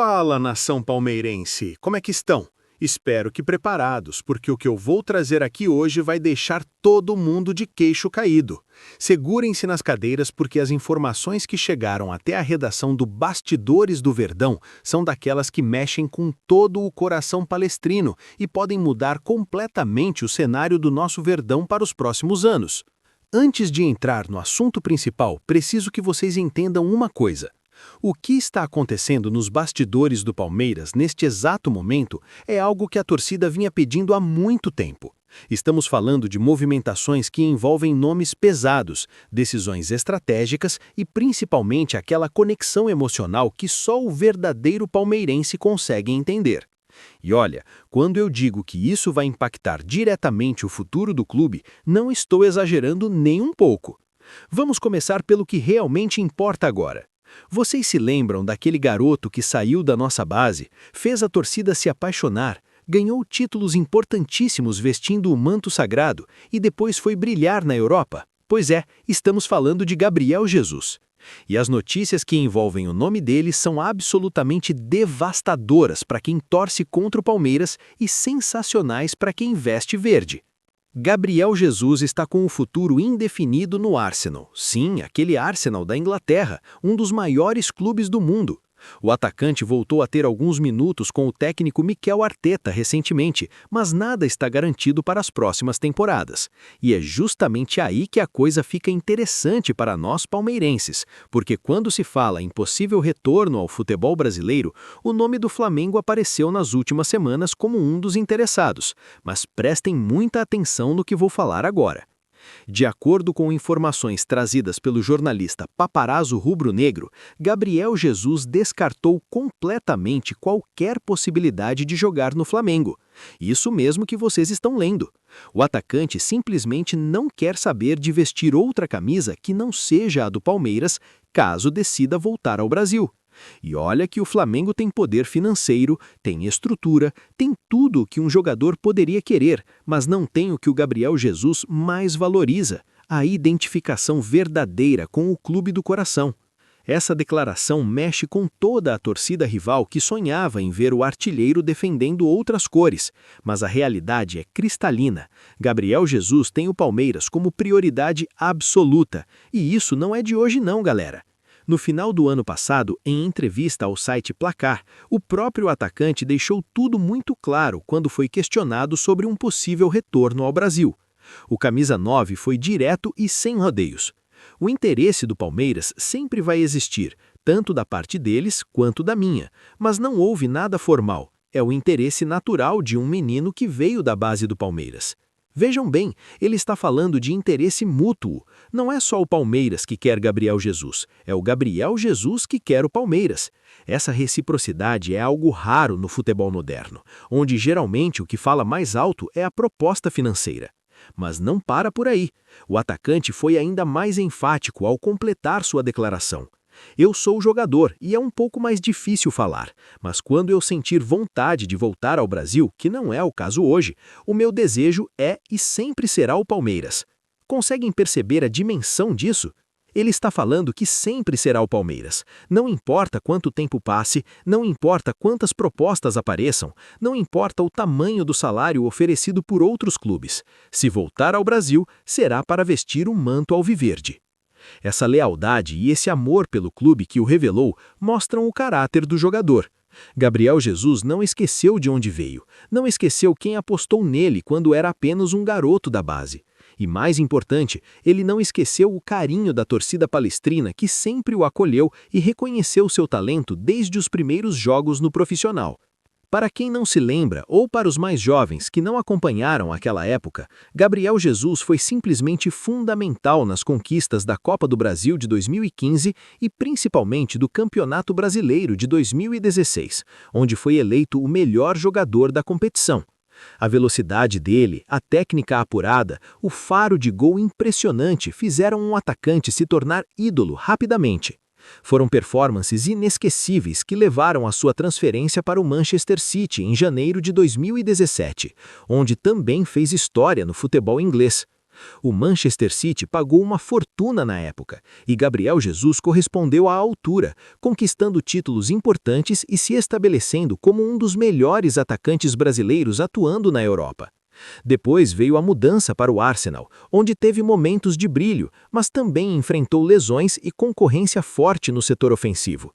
Fala, nação palmeirense! Como é que estão? Espero que preparados, porque o que eu vou trazer aqui hoje vai deixar todo mundo de queixo caído. Segurem-se nas cadeiras porque as informações que chegaram até a redação do Bastidores do Verdão são daquelas que mexem com todo o coração palestrino e podem mudar completamente o cenário do nosso Verdão para os próximos anos. Antes de entrar no assunto principal, preciso que vocês entendam uma coisa. O que está acontecendo nos bastidores do Palmeiras neste exato momento é algo que a torcida vinha pedindo há muito tempo. Estamos falando de movimentações que envolvem nomes pesados, decisões estratégicas e principalmente aquela conexão emocional que só o verdadeiro palmeirense consegue entender. E olha, quando eu digo que isso vai impactar diretamente o futuro do clube, não estou exagerando nem um pouco. Vamos começar pelo que realmente importa agora. Vocês se lembram daquele garoto que saiu da nossa base, fez a torcida se apaixonar, ganhou títulos importantíssimos vestindo o manto sagrado e depois foi brilhar na Europa? Pois é, estamos falando de Gabriel Jesus. E as notícias que envolvem o nome dele são absolutamente devastadoras para quem torce contra o Palmeiras e sensacionais para quem veste verde. Gabriel Jesus está com o futuro indefinido no Arsenal. Sim, aquele Arsenal da Inglaterra, um dos maiores clubes do mundo. O atacante voltou a ter alguns minutos com o técnico Mikel Arteta recentemente, mas nada está garantido para as próximas temporadas. E é justamente aí que a coisa fica interessante para nós palmeirenses, porque quando se fala em possível retorno ao futebol brasileiro, o nome do Flamengo apareceu nas últimas semanas como um dos interessados. Mas prestem muita atenção no que vou falar agora. De acordo com informações trazidas pelo jornalista Paparazzo Rubro-Negro, Gabriel Jesus descartou completamente qualquer possibilidade de jogar no Flamengo. Isso mesmo que vocês estão lendo. O atacante simplesmente não quer saber de vestir outra camisa que não seja a do Palmeiras, caso decida voltar ao Brasil. E olha que o Flamengo tem poder financeiro, tem estrutura, tem tudo o que um jogador poderia querer, mas não tem o que o Gabriel Jesus mais valoriza, a identificação verdadeira com o clube do coração. Essa declaração mexe com toda a torcida rival que sonhava em ver o artilheiro defendendo outras cores, mas a realidade é cristalina. Gabriel Jesus tem o Palmeiras como prioridade absoluta, e isso não é de hoje não, galera. No final do ano passado, em entrevista ao site Placar, o próprio atacante deixou tudo muito claro quando foi questionado sobre um possível retorno ao Brasil. O camisa 9 foi direto e sem rodeios. O interesse do Palmeiras sempre vai existir, tanto da parte deles quanto da minha, mas não houve nada formal. É o interesse natural de um menino que veio da base do Palmeiras. Vejam bem, ele está falando de interesse mútuo. Não é só o Palmeiras que quer Gabriel Jesus, é o Gabriel Jesus que quer o Palmeiras. Essa reciprocidade é algo raro no futebol moderno, onde geralmente o que fala mais alto é a proposta financeira. Mas não para por aí. O atacante foi ainda mais enfático ao completar sua declaração. Eu sou jogador e é um pouco mais difícil falar, mas quando eu sentir vontade de voltar ao Brasil, que não é o caso hoje, o meu desejo é e sempre será o Palmeiras. Conseguem perceber a dimensão disso? Ele está falando que sempre será o Palmeiras. Não importa quanto tempo passe, não importa quantas propostas apareçam, não importa o tamanho do salário oferecido por outros clubes. Se voltar ao Brasil, será para vestir o manto alviverde. Essa lealdade e esse amor pelo clube que o revelou mostram o caráter do jogador. Gabriel Jesus não esqueceu de onde veio, não esqueceu quem apostou nele quando era apenas um garoto da base. E mais importante, ele não esqueceu o carinho da torcida palestrina que sempre o acolheu e reconheceu seu talento desde os primeiros jogos no profissional. Para quem não se lembra, ou para os mais jovens que não acompanharam aquela época, Gabriel Jesus foi simplesmente fundamental nas conquistas da Copa do Brasil de 2015 e principalmente do Campeonato Brasileiro de 2016, onde foi eleito o melhor jogador da competição. A velocidade dele, a técnica apurada, o faro de gol impressionante fizeram um atacante se tornar ídolo rapidamente. Foram performances inesquecíveis que levaram à sua transferência para o Manchester City em janeiro de 2017, onde também fez história no futebol inglês. O Manchester City pagou uma fortuna na época, e Gabriel Jesus correspondeu à altura, conquistando títulos importantes e se estabelecendo como um dos melhores atacantes brasileiros atuando na Europa. Depois veio a mudança para o Arsenal, onde teve momentos de brilho, mas também enfrentou lesões e concorrência forte no setor ofensivo.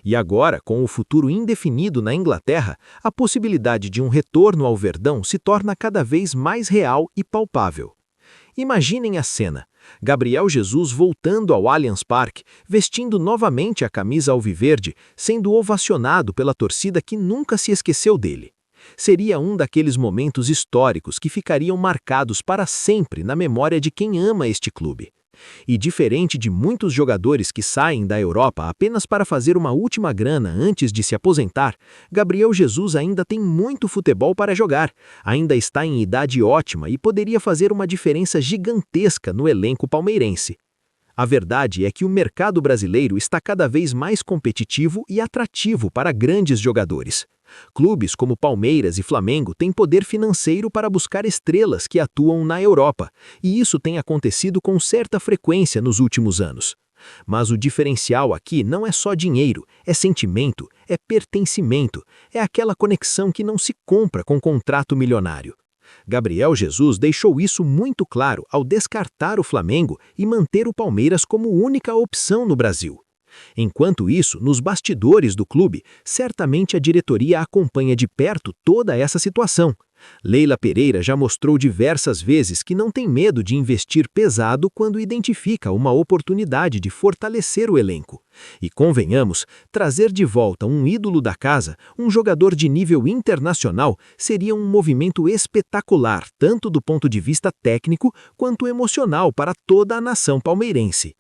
E agora, com o futuro indefinido na Inglaterra, a possibilidade de um retorno ao Verdão se torna cada vez mais real e palpável. Imaginem a cena: Gabriel Jesus voltando ao Allianz Parque, vestindo novamente a camisa alviverde, sendo ovacionado pela torcida que nunca se esqueceu dele. Seria um daqueles momentos históricos que ficariam marcados para sempre na memória de quem ama este clube. E diferente de muitos jogadores que saem da Europa apenas para fazer uma última grana antes de se aposentar, Gabriel Jesus ainda tem muito futebol para jogar, ainda está em idade ótima e poderia fazer uma diferença gigantesca no elenco palmeirense. A verdade é que o mercado brasileiro está cada vez mais competitivo e atrativo para grandes jogadores. Clubes como Palmeiras e Flamengo têm poder financeiro para buscar estrelas que atuam na Europa, e isso tem acontecido com certa frequência nos últimos anos. Mas o diferencial aqui não é só dinheiro, é sentimento, é pertencimento, é aquela conexão que não se compra com contrato milionário. Gabriel Jesus deixou isso muito claro ao descartar o Flamengo e manter o Palmeiras como única opção no Brasil. Enquanto isso, nos bastidores do clube, certamente a diretoria acompanha de perto toda essa situação. Leila Pereira já mostrou diversas vezes que não tem medo de investir pesado quando identifica uma oportunidade de fortalecer o elenco. E convenhamos, trazer de volta um ídolo da casa, um jogador de nível internacional, seria um movimento espetacular, tanto do ponto de vista técnico quanto emocional para toda a nação palmeirense.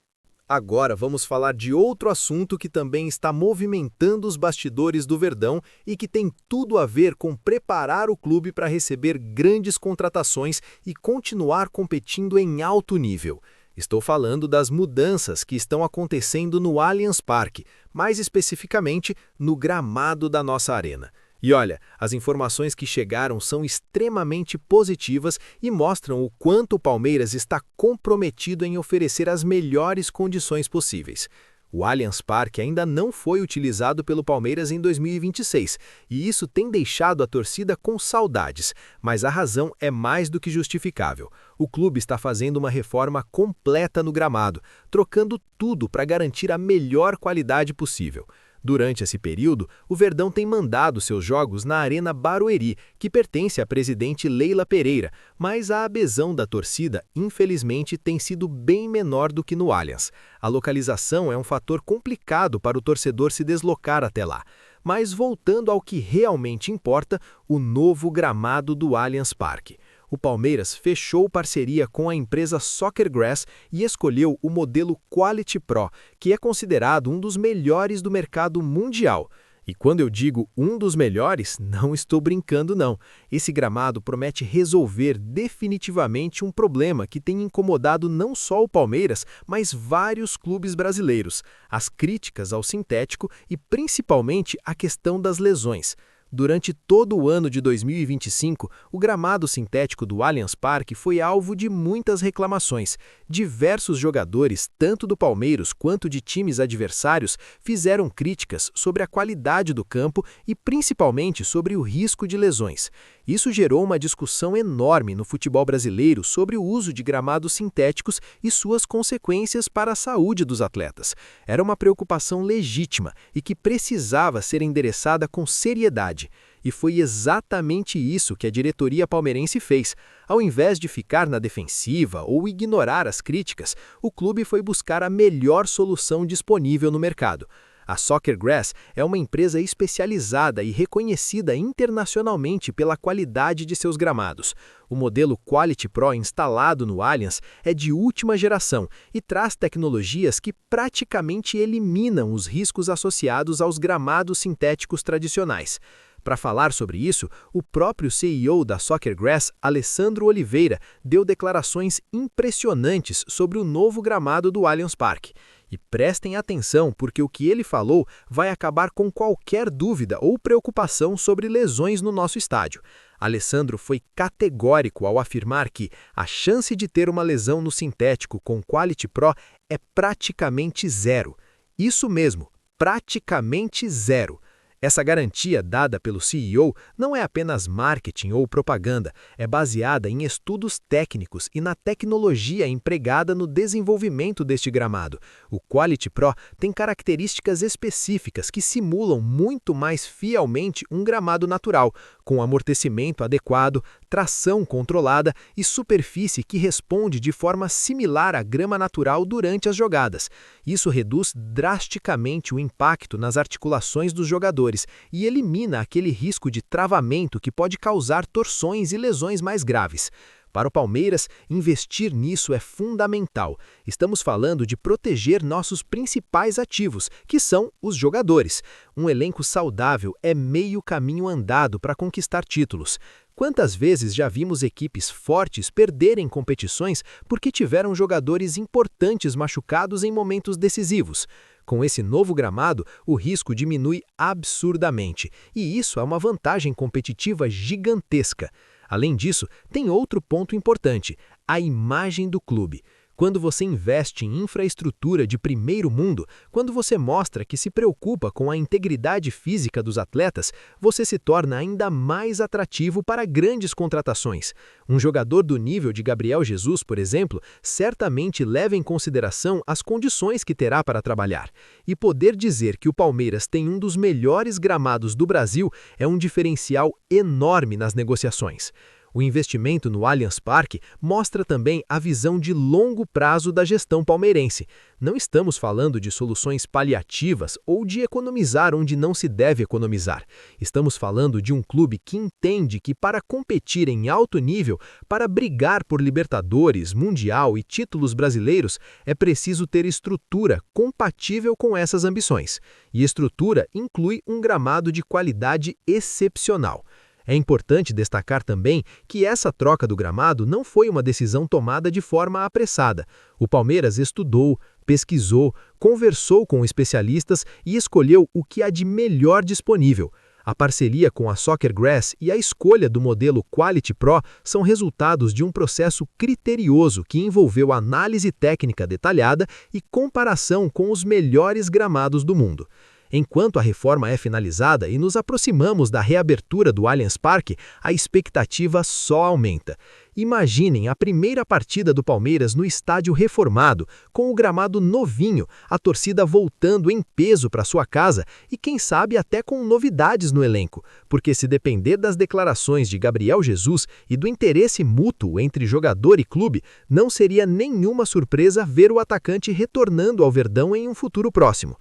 Agora vamos falar de outro assunto que também está movimentando os bastidores do Verdão e que tem tudo a ver com preparar o clube para receber grandes contratações e continuar competindo em alto nível. Estou falando das mudanças que estão acontecendo no Allianz Parque, mais especificamente no gramado da nossa arena. E olha, as informações que chegaram são extremamente positivas e mostram o quanto o Palmeiras está comprometido em oferecer as melhores condições possíveis. O Allianz Parque ainda não foi utilizado pelo Palmeiras em 2026, e isso tem deixado a torcida com saudades, mas a razão é mais do que justificável. O clube está fazendo uma reforma completa no gramado, trocando tudo para garantir a melhor qualidade possível. Durante esse período, o Verdão tem mandado seus jogos na Arena Barueri, que pertence à presidente Leila Pereira, mas a adesão da torcida, infelizmente, tem sido bem menor do que no Allianz. A localização é um fator complicado para o torcedor se deslocar até lá. Mas voltando ao que realmente importa, o novo gramado do Allianz Parque. O Palmeiras fechou parceria com a empresa Soccergrass e escolheu o modelo Quality Pro, que é considerado um dos melhores do mercado mundial. E quando eu digo um dos melhores, não estou brincando não. Esse gramado promete resolver definitivamente um problema que tem incomodado não só o Palmeiras, mas vários clubes brasileiros: as críticas ao sintético e principalmente a questão das lesões. Durante todo o ano de 2025, o gramado sintético do Allianz Parque foi alvo de muitas reclamações. Diversos jogadores, tanto do Palmeiras quanto de times adversários, fizeram críticas sobre a qualidade do campo e principalmente sobre o risco de lesões. Isso gerou uma discussão enorme no futebol brasileiro sobre o uso de gramados sintéticos e suas consequências para a saúde dos atletas. Era uma preocupação legítima e que precisava ser endereçada com seriedade. E foi exatamente isso que a diretoria palmeirense fez. Ao invés de ficar na defensiva ou ignorar as críticas, o clube foi buscar a melhor solução disponível no mercado. A Soccergrass é uma empresa especializada e reconhecida internacionalmente pela qualidade de seus gramados. O modelo Quality Pro instalado no Allianz é de última geração e traz tecnologias que praticamente eliminam os riscos associados aos gramados sintéticos tradicionais. Para falar sobre isso, o próprio CEO da Soccergrass, Alessandro Oliveira, deu declarações impressionantes sobre o novo gramado do Allianz Parque. E prestem atenção, porque o que ele falou vai acabar com qualquer dúvida ou preocupação sobre lesões no nosso estádio. Alessandro foi categórico ao afirmar que a chance de ter uma lesão no sintético com Quality Pro é praticamente zero. Isso mesmo, praticamente zero. Essa garantia dada pelo CEO não é apenas marketing ou propaganda, é baseada em estudos técnicos e na tecnologia empregada no desenvolvimento deste gramado. O Quality Pro tem características específicas que simulam muito mais fielmente um gramado natural, com amortecimento adequado, tração controlada e superfície que responde de forma similar à grama natural durante as jogadas. Isso reduz drasticamente o impacto nas articulações dos jogadores e elimina aquele risco de travamento que pode causar torções e lesões mais graves. Para o Palmeiras, investir nisso é fundamental. Estamos falando de proteger nossos principais ativos, que são os jogadores. Um elenco saudável é meio caminho andado para conquistar títulos. Quantas vezes já vimos equipes fortes perderem competições porque tiveram jogadores importantes machucados em momentos decisivos? Com esse novo gramado, o risco diminui absurdamente, e isso é uma vantagem competitiva gigantesca. Além disso, tem outro ponto importante: a imagem do clube. Quando você investe em infraestrutura de primeiro mundo, quando você mostra que se preocupa com a integridade física dos atletas, você se torna ainda mais atrativo para grandes contratações. Um jogador do nível de Gabriel Jesus, por exemplo, certamente leva em consideração as condições que terá para trabalhar. E poder dizer que o Palmeiras tem um dos melhores gramados do Brasil é um diferencial enorme nas negociações. O investimento no Allianz Parque mostra também a visão de longo prazo da gestão palmeirense. Não estamos falando de soluções paliativas ou de economizar onde não se deve economizar. Estamos falando de um clube que entende que para competir em alto nível, para brigar por Libertadores, Mundial e títulos brasileiros, é preciso ter estrutura compatível com essas ambições. E estrutura inclui um gramado de qualidade excepcional. É importante destacar também que essa troca do gramado não foi uma decisão tomada de forma apressada. O Palmeiras estudou, pesquisou, conversou com especialistas e escolheu o que há de melhor disponível. A parceria com a Soccergrass e a escolha do modelo Quality Pro são resultados de um processo criterioso que envolveu análise técnica detalhada e comparação com os melhores gramados do mundo. Enquanto a reforma é finalizada e nos aproximamos da reabertura do Allianz Parque, a expectativa só aumenta. Imaginem a primeira partida do Palmeiras no estádio reformado, com o gramado novinho, a torcida voltando em peso para sua casa e quem sabe até com novidades no elenco, porque se depender das declarações de Gabriel Jesus e do interesse mútuo entre jogador e clube, não seria nenhuma surpresa ver o atacante retornando ao Verdão em um futuro próximo.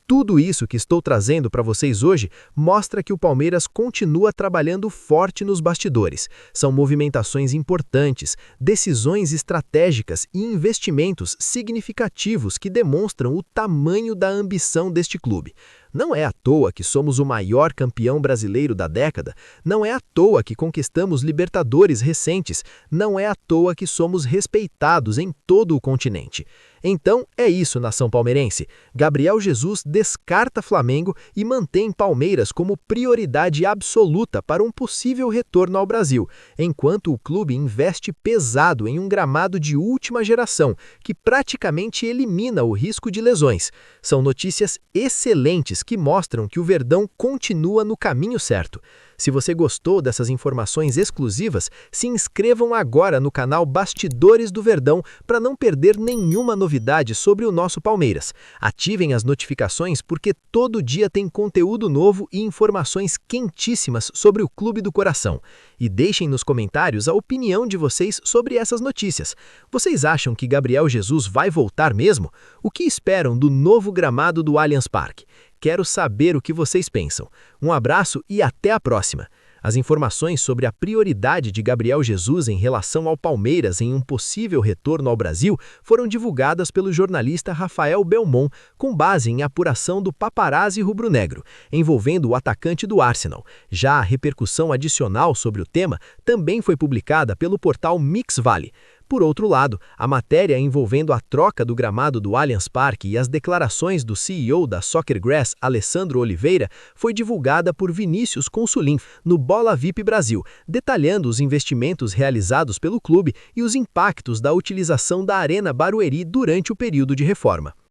Tudo isso que estou trazendo para vocês hoje mostra que o Palmeiras continua trabalhando forte nos bastidores. São movimentações importantes, decisões estratégicas e investimentos significativos que demonstram o tamanho da ambição deste clube. Não é à toa que somos o maior campeão brasileiro da década, não é à toa que conquistamos Libertadores recentes, não é à toa que somos respeitados em todo o continente. Então é isso, nação palmeirense. Gabriel Jesus descarta Flamengo e mantém Palmeiras como prioridade absoluta para um possível retorno ao Brasil, enquanto o clube investe pesado em um gramado de última geração, que praticamente elimina o risco de lesões. São notícias excelentes que mostram que o Verdão continua no caminho certo. Se você gostou dessas informações exclusivas, se inscrevam agora no canal Bastidores do Verdão para não perder nenhuma novidade sobre o nosso Palmeiras. Ativem as notificações porque todo dia tem conteúdo novo e informações quentíssimas sobre o Clube do Coração. E deixem nos comentários a opinião de vocês sobre essas notícias. Vocês acham que Gabriel Jesus vai voltar mesmo? O que esperam do novo gramado do Allianz Parque? Quero saber o que vocês pensam. Um abraço e até a próxima! As informações sobre a prioridade de Gabriel Jesus em relação ao Palmeiras em um possível retorno ao Brasil foram divulgadas pelo jornalista Rafael Belmont, com base em apuração do Paparazzi rubro-negro, envolvendo o atacante do Arsenal. Já a repercussão adicional sobre o tema também foi publicada pelo portal Mix Valley. Por outro lado, a matéria envolvendo a troca do gramado do Allianz Parque e as declarações do CEO da Soccergrass, Alessandro Oliveira, foi divulgada por Vinícius Consulin no Bola VIP Brasil, detalhando os investimentos realizados pelo clube e os impactos da utilização da Arena Barueri durante o período de reforma.